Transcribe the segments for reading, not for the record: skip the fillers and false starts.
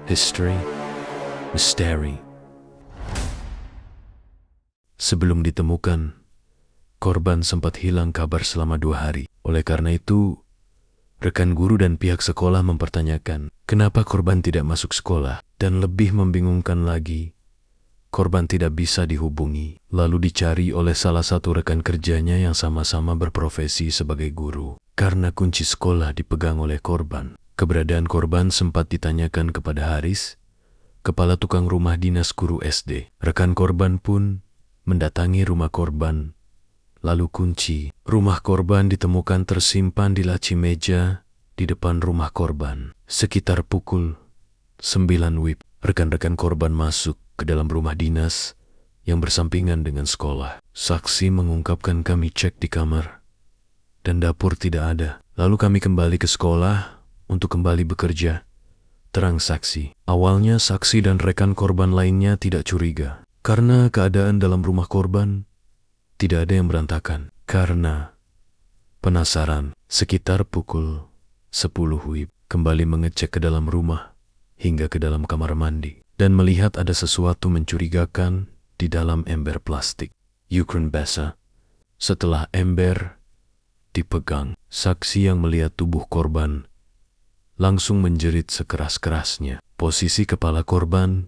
History, Misteri. Sebelum ditemukan, korban sempat hilang kabar selama 2 hari. Oleh karena itu, rekan guru dan pihak sekolah mempertanyakan kenapa korban tidak masuk sekolah, dan lebih membingungkan lagi, korban tidak bisa dihubungi, lalu dicari oleh salah satu rekan kerjanya yang sama-sama berprofesi sebagai guru. Karena kunci sekolah dipegang oleh korban, keberadaan korban sempat ditanyakan kepada Haris, kepala tukang rumah dinas guru SD. Rekan korban pun mendatangi rumah korban, lalu kunci rumah korban ditemukan tersimpan di laci meja di depan rumah korban. Sekitar pukul 9 WIB, rekan-rekan korban masuk ke dalam rumah dinas yang bersampingan dengan sekolah. Saksi mengungkapkan, kami cek di kamar dan dapur tidak ada. Lalu kami kembali ke sekolah untuk kembali bekerja. Terang saksi. Awalnya saksi dan rekan korban lainnya tidak curiga, karena keadaan dalam rumah korban tidak ada yang berantakan. Karena penasaran, sekitar pukul 10 WIB, kembali mengecek ke dalam rumah hingga ke dalam kamar mandi dan melihat ada sesuatu mencurigakan di dalam ember plastik. Ukraine basah. Setelah ember dipegang, saksi yang melihat tubuh korban langsung menjerit sekeras-kerasnya. Posisi kepala korban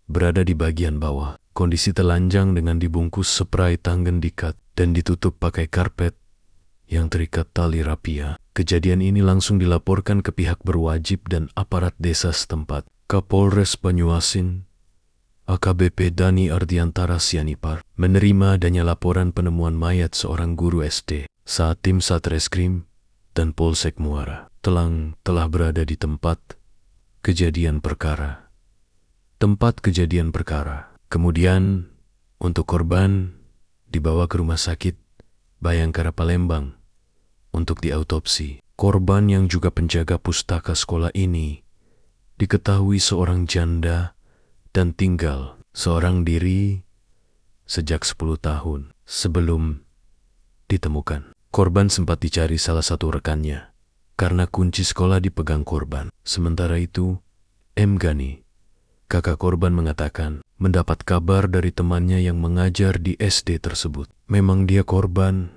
berada di bagian bawah. Kondisi telanjang dengan dibungkus spray tanggen dikat dan ditutup pakai karpet yang terikat tali rapia. Kejadian ini langsung dilaporkan ke pihak berwajib dan aparat desa setempat. Kapolres Banyuasin, AKBP Dani Ardiantara Sianipar, menerima adanya laporan penemuan mayat seorang guru SD. Saat tim Satreskrim dan Polsek Muara telah berada di tempat kejadian perkara. Kemudian, untuk korban dibawa ke rumah sakit Bayangkara Palembang untuk diautopsi. Korban yang juga penjaga pustaka sekolah ini diketahui seorang janda dan tinggal seorang diri sejak 10 tahun sebelum ditemukan. Korban sempat dicari salah satu rekannya karena kunci sekolah dipegang korban. Sementara itu, M. Gani, kakak korban, mengatakan mendapat kabar dari temannya yang mengajar di SD tersebut. Memang dia korban,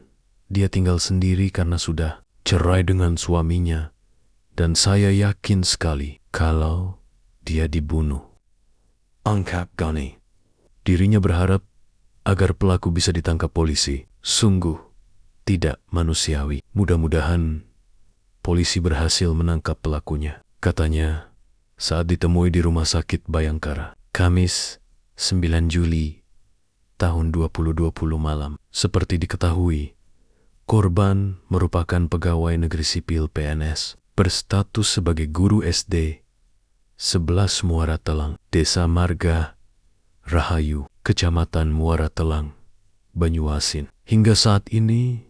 dia tinggal sendiri karena sudah cerai dengan suaminya, dan saya yakin sekali kalau dia dibunuh. Angkap Gani. Dirinya berharap agar pelaku bisa ditangkap polisi. Sungguh tidak manusiawi. Mudah-mudahan polisi berhasil menangkap pelakunya, katanya saat ditemui di Rumah Sakit Bayangkara, Kamis 9 Juli tahun 2020 malam. Seperti diketahui, korban merupakan pegawai negeri sipil PNS berstatus sebagai guru SD 11 Muara Telang, Desa Marga Rahayu, Kecamatan Muara Telang, Banyuasin. Hingga saat ini,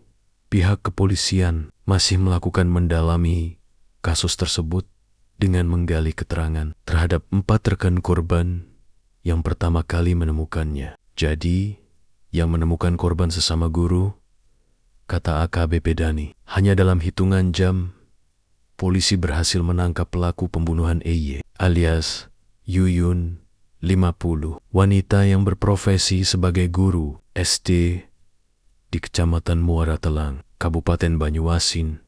pihak kepolisian masih melakukan mendalami kasus tersebut dengan menggali keterangan terhadap 4 rekan korban yang pertama kali menemukannya. Jadi, yang menemukan korban sesama guru, kata AKBP Dani. Hanya dalam hitungan jam, polisi berhasil menangkap pelaku pembunuhan EY alias Yuyun, 50, wanita yang berprofesi sebagai guru SD di Kecamatan Muara Telang, Kabupaten Banyuasin,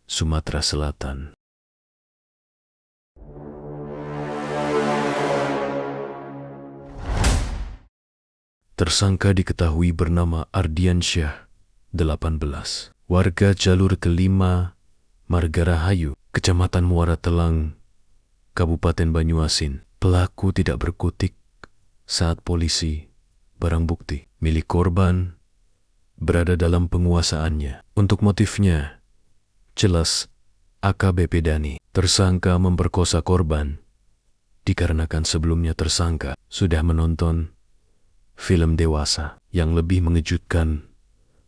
Sumatera Selatan. Tersangka diketahui bernama Ardiansyah, 18, warga jalur kelima Margarahayu, Kecamatan Muara Telang, Kabupaten Banyuasin. Pelaku tidak berkutik saat polisi barang bukti milik korban berada dalam penguasaannya. Untuk motifnya, jelas AKBP Dani, tersangka memperkosa korban dikarenakan sebelumnya tersangka sudah menonton film dewasa yang lebih mengejutkan.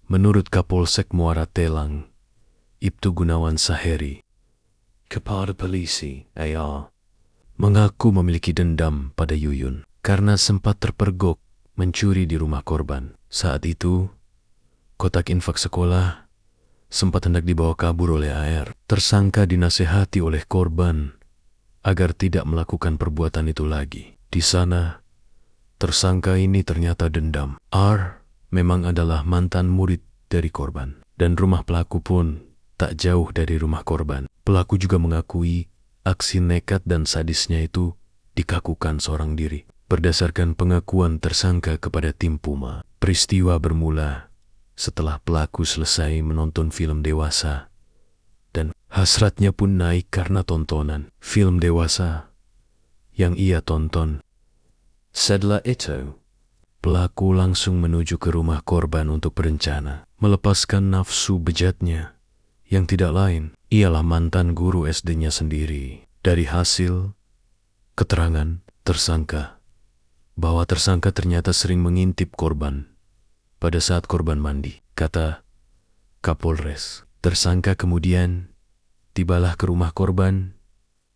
Menurut Kapolsek Muara Telang, Ibtu Gunawan Saheri, Kepala Polisi AR, mengaku memiliki dendam pada Yuyun karena sempat terpergok mencuri di rumah korban. Saat itu, kotak infak sekolah sempat hendak dibawa kabur oleh AR. Tersangka dinasehati oleh korban agar tidak melakukan perbuatan itu lagi. Di sana, tersangka ini ternyata dendam. R memang adalah mantan murid dari korban, dan rumah pelaku pun tak jauh dari rumah korban. Pelaku juga mengakui aksi nekat dan sadisnya itu dikakukan seorang diri. Berdasarkan pengakuan tersangka kepada tim Puma, peristiwa bermula setelah pelaku selesai menonton film dewasa, dan hasratnya pun naik karena tontonan film dewasa yang ia tonton. Setelah itu, pelaku langsung menuju ke rumah korban untuk berencana melepaskan nafsu bejatnya, yang tidak lain ialah mantan guru SD-nya sendiri. Dari hasil keterangan tersangka, bahwa tersangka ternyata sering mengintip korban pada saat korban mandi. Kata Kapolres, tersangka kemudian tibalah ke rumah korban,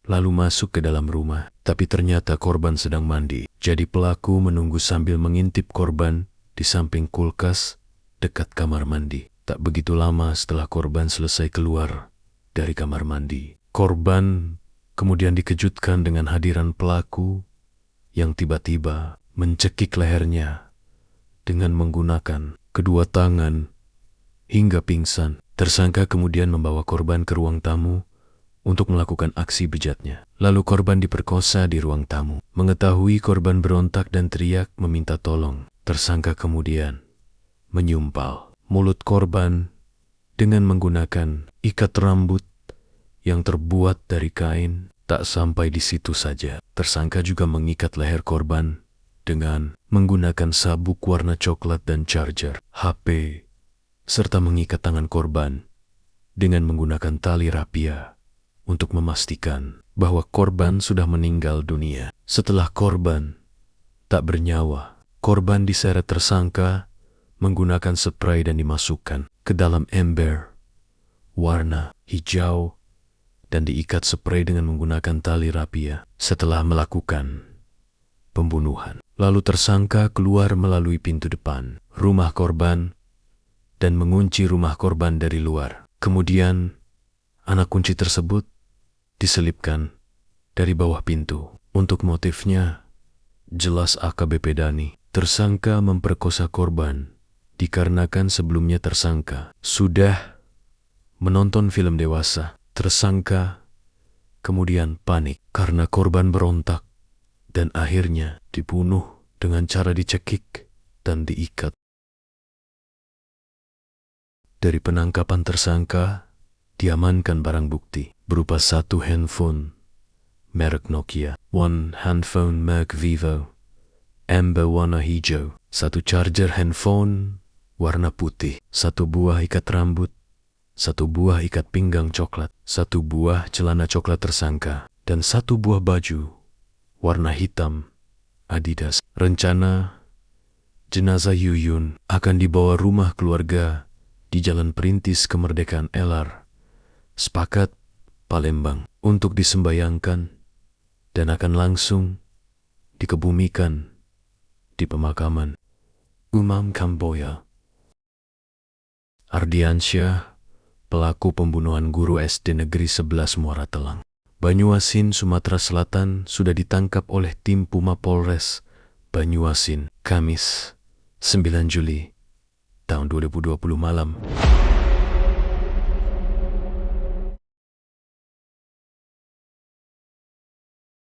lalu masuk ke dalam rumah. Tapi ternyata korban sedang mandi. Jadi pelaku menunggu sambil mengintip korban di samping kulkas dekat kamar mandi. Tak begitu lama setelah korban selesai keluar dari kamar mandi, korban kemudian dikejutkan dengan hadiran pelaku yang tiba-tiba mencekik lehernya dengan menggunakan kedua tangan hingga pingsan. Tersangka kemudian membawa korban ke ruang tamu untuk melakukan aksi bejatnya. Lalu korban diperkosa di ruang tamu. Mengetahui korban berontak dan teriak meminta tolong, tersangka kemudian menyumpal mulut korban dengan menggunakan ikat rambut yang terbuat dari kain. Tak sampai di situ saja, tersangka juga mengikat leher korban dengan menggunakan sabuk warna coklat dan charger HP, serta mengikat tangan korban dengan menggunakan tali rapia untuk memastikan bahwa korban sudah meninggal dunia. Setelah korban tak bernyawa, korban diseret tersangka menggunakan spray dan dimasukkan ke dalam ember warna hijau dan diikat spray dengan menggunakan tali rapia. Setelah melakukan pembunuhan, lalu tersangka keluar melalui pintu depan rumah korban dan mengunci rumah korban dari luar. Kemudian, anak kunci tersebut diselipkan dari bawah pintu. Untuk motifnya, jelas AKBP Dani. Tersangka memperkosa korban dikarenakan sebelumnya tersangka sudah menonton film dewasa. Tersangka kemudian panik karena korban berontak dan akhirnya dibunuh dengan cara dicekik dan diikat. Dari penangkapan tersangka, diamankan barang bukti berupa satu handphone merek Nokia, one handphone merek Vivo, amber warna hijau, satu charger handphone warna putih, satu buah ikat rambut, satu buah ikat pinggang coklat, satu buah celana coklat tersangka, dan satu buah baju warna hitam Adidas. Rencana jenazah Yuyun akan dibawa rumah keluarga di Jalan Perintis Kemerdekaan LR, Sepakat, Palembang, untuk disembayangkan dan akan langsung dikebumikan di pemakaman umum Kamboya. Ardiansyah, pelaku pembunuhan guru SD Negeri 11 Muara Telang, Banyuasin, Sumatera Selatan, sudah ditangkap oleh tim Puma Polres Banyuasin, Kamis 9 Juli tahun 2020 malam.